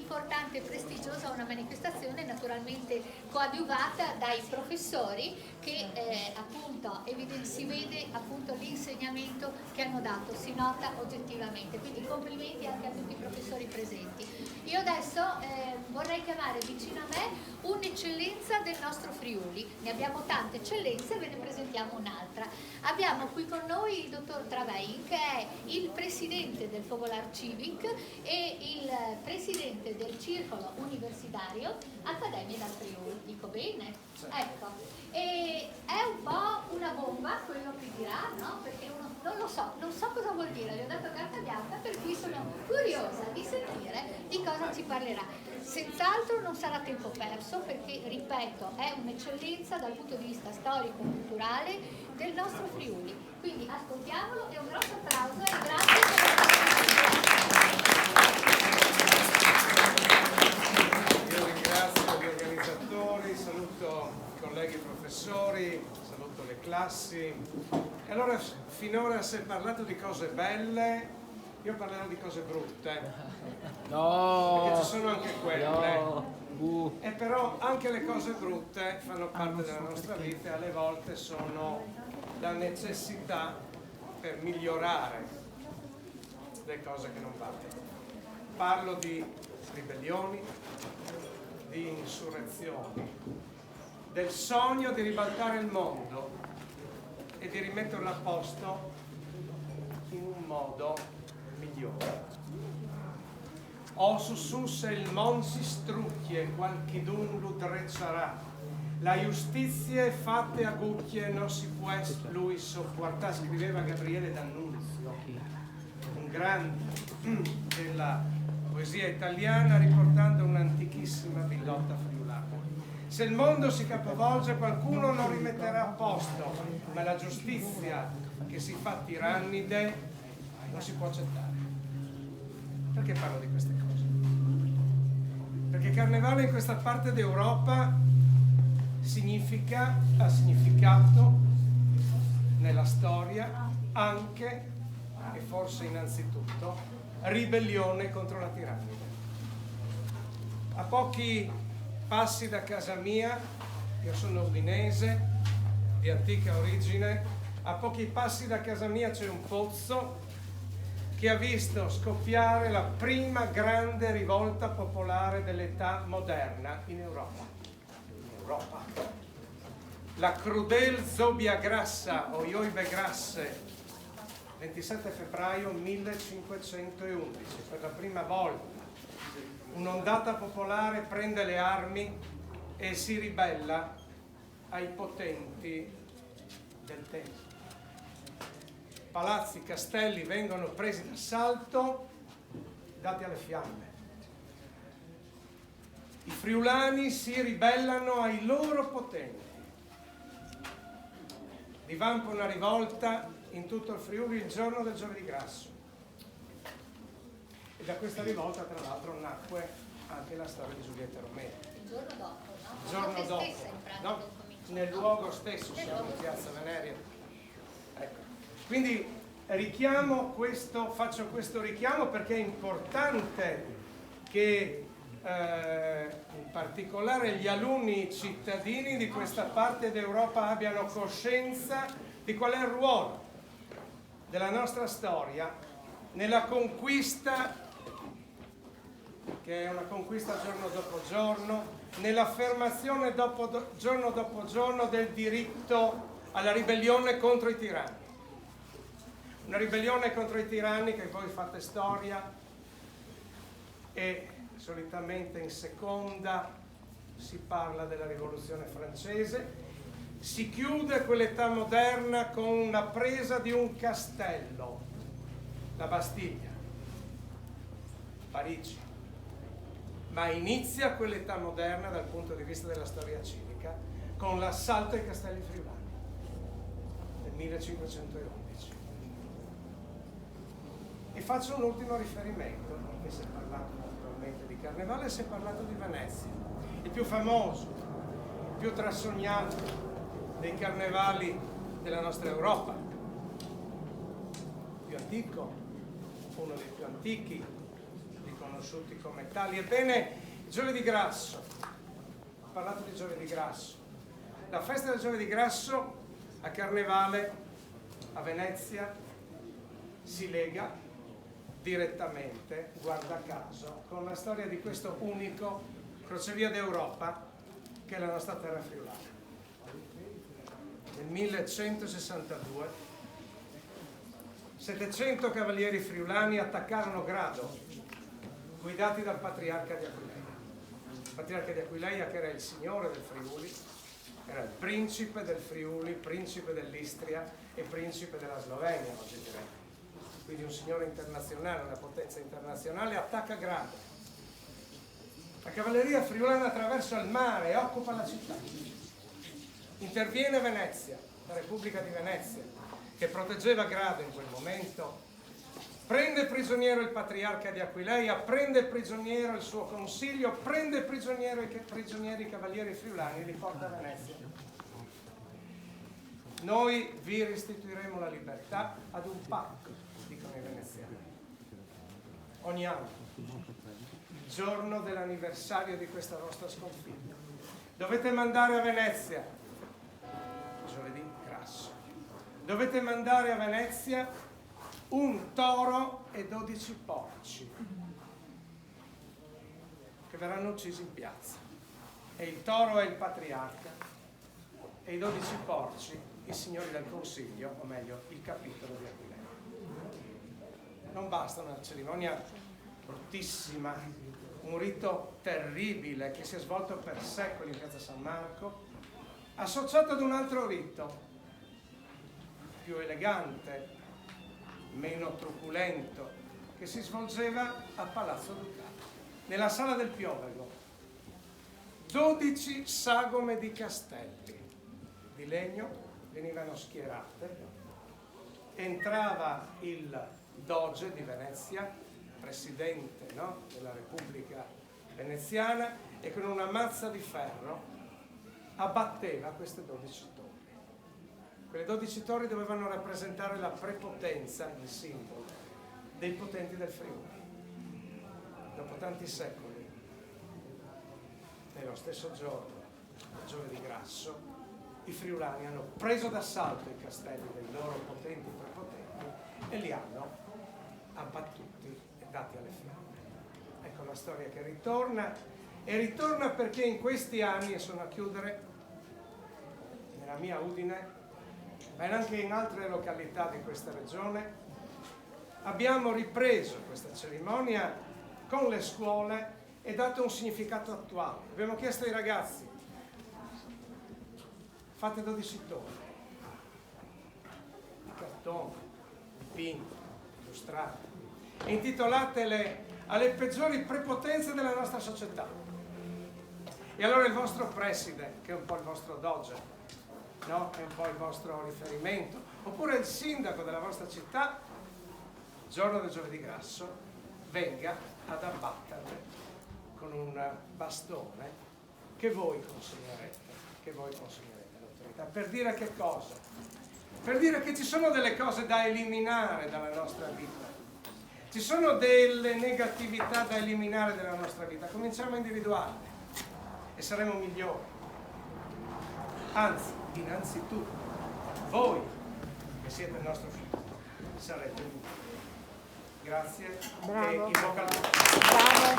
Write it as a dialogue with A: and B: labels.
A: importante e prestigiosa una manifestazione naturalmente coadiuvata dai professori che appunto si vede appunto l'insegnamento che hanno dato, si nota oggettivamente, quindi complimenti anche a tutti i professori presenti. Io adesso vorrei chiamare vicino a me un'eccellenza del nostro Friuli, ne abbiamo tante eccellenze, ve ne presentiamo un'altra. Abbiamo qui con noi il dottor Travein, che è il presidente del Fogolar Civic e il presidente del circolo universitario Accademia dal Friuli, dico bene? Ecco, e è un po' una bomba quello che dirà, no? Perché uno non so cosa vuol dire, gli ho dato carta bianca, per cui sono curiosa di sentire di cosa ci parlerà. Senz'altro non sarà tempo perso perché, ripeto, è un'eccellenza dal punto di vista storico-culturale del nostro Friuli. Quindi ascoltiamolo e un grosso applauso e grazie per
B: Io ringrazio gli organizzatori, saluto i colleghi professori, saluto le classi. E allora finora si è parlato di cose belle, io parlerò di cose brutte.
C: No,
B: perché ci sono anche quelle.
C: no.
B: E però anche le cose brutte fanno parte della nostra vita e alle volte sono la necessità per migliorare le cose che non vanno. Parlo di ribellioni, di insurrezioni, del sogno di ribaltare il mondo e di rimetterlo a posto in un modo migliore. O sussusse il mon si strucchie, qualchidun lo drecciarà. La giustizia fatte a gucchie non si può lui sopportare, scriveva Gabriele D'Annunzio, un grande della poesia italiana, riportando un'antichissima billotta friulana. Se il mondo si capovolge, qualcuno non rimetterà a posto, ma la giustizia che si fa tirannide non si può accettare. Perché parlo di queste cose? Perché Carnevale in questa parte d'Europa ha significato nella storia anche, e forse innanzitutto, ribellione contro la tirannide. A pochi passi da casa mia, io sono udinese, di antica origine, a pochi passi da casa mia c'è un pozzo che ha visto scoppiare la prima grande rivolta popolare dell'età moderna in Europa. La Crudel Zobiagrassa o Joibegrasse, 27 febbraio 1511, per la prima volta un'ondata popolare prende le armi e si ribella ai potenti del tempo. Palazzi, castelli vengono presi d'assalto, dati alle fiamme. I friulani si ribellano ai loro potenti. Divampa una rivolta in tutto il Friuli il giorno del Giovedì Grasso. E da questa rivolta, tra l'altro, nacque anche la storia di Giulietta Romeo.
A: il giorno dopo, no?
B: Il giorno dopo,
A: Stessa, in pratica,
B: no? Nel luogo stesso, siamo in Piazza Veneria. Ecco. Quindi faccio questo richiamo perché è importante che in particolare gli alunni cittadini di questa parte d'Europa abbiano coscienza di qual è il ruolo della nostra storia nella conquista, che è una conquista giorno dopo giorno, nell'affermazione giorno dopo giorno del diritto alla ribellione contro i tiranni. Una ribellione contro i tiranni che voi fate storia e solitamente in seconda si parla della rivoluzione francese, si chiude quell'età moderna con la presa di un castello, la Bastiglia, Parigi, ma inizia quell'età moderna dal punto di vista della storia civica con l'assalto ai castelli friulani nel 1511. E faccio un ultimo riferimento, perché si è parlato naturalmente di Carnevale, si è parlato di Venezia, il più famoso, il più trasognato dei carnevali della nostra Europa, il più antico, uno dei più antichi, dicono riconosciuti come tali. Ebbene, giovedì grasso, ho parlato di giovedì grasso, la festa del giovedì grasso a Carnevale a Venezia si lega direttamente, guarda caso, con la storia di questo unico crocevia d'Europa che è la nostra terra friulana. Nel 1162 700 cavalieri friulani attaccarono Grado, guidati dal patriarca di Aquileia. Il patriarca di Aquileia, che era il signore del Friuli, era il principe del Friuli, principe dell'Istria e principe della Slovenia, oggi direi. Quindi un signore internazionale, una potenza internazionale, attacca Grado. La cavalleria friulana attraversa il mare e occupa la città. Interviene Venezia, la Repubblica di Venezia, che proteggeva Grado in quel momento, prende prigioniero il patriarca di Aquileia, prende prigioniero il suo consiglio, prende prigionieri i cavalieri friulani e li porta a Venezia. Noi vi restituiremo la libertà ad un patto, dicono i veneziani. Ogni anno, il giorno dell'anniversario di questa vostra sconfitta, dovete mandare a Venezia, giovedì grasso, dovete mandare a Venezia un toro e 12 porci che verranno uccisi in piazza. E il toro è il patriarca e i 12 porci i signori del consiglio, o meglio il capitolo di Aquileia. Non basta una cerimonia bruttissima, un rito terribile che si è svolto per secoli in piazza San Marco, associato ad un altro rito più elegante, meno truculento, che si svolgeva a Palazzo Ducato, nella sala del Piovego. 12 sagome di castelli di legno venivano schierate, entrava il doge di Venezia, presidente, no, della Repubblica veneziana, e con una mazza di ferro abbatteva queste 12 torri. Quelle 12 torri dovevano rappresentare la prepotenza, il simbolo dei potenti del Friuli. Dopo tanti secoli, nello stesso giorno, giovedì grasso, i friulani hanno preso d'assalto i castelli dei loro potenti prepotenti e li hanno abbattuti e dati alle fiamme. Ecco la storia che ritorna, e ritorna perché in questi anni, e sono a chiudere, nella mia Udine, ma anche in altre località di questa regione, abbiamo ripreso questa cerimonia con le scuole e dato un significato attuale. Abbiamo chiesto ai ragazzi: fate 12 torri, di cartone, dipinte, illustrate, e intitolatele alle peggiori prepotenze della nostra società. E allora il vostro preside, che è un po' il vostro doge, no? È un po' il vostro riferimento, oppure il sindaco della vostra città, il giorno del giovedì grasso, venga ad abbatterle con un bastone che voi consegnerete all'autorità. Per dire che cosa? Per dire che ci sono delle cose da eliminare dalla nostra vita, ci sono delle negatività da eliminare dalla nostra vita. Cominciamo a individuarle e saremo migliori. Anzi, innanzitutto, voi che siete il nostro futuro sarete migliori. Grazie.
D: Bravo.
B: E in bocca al lupo.
D: Bravo.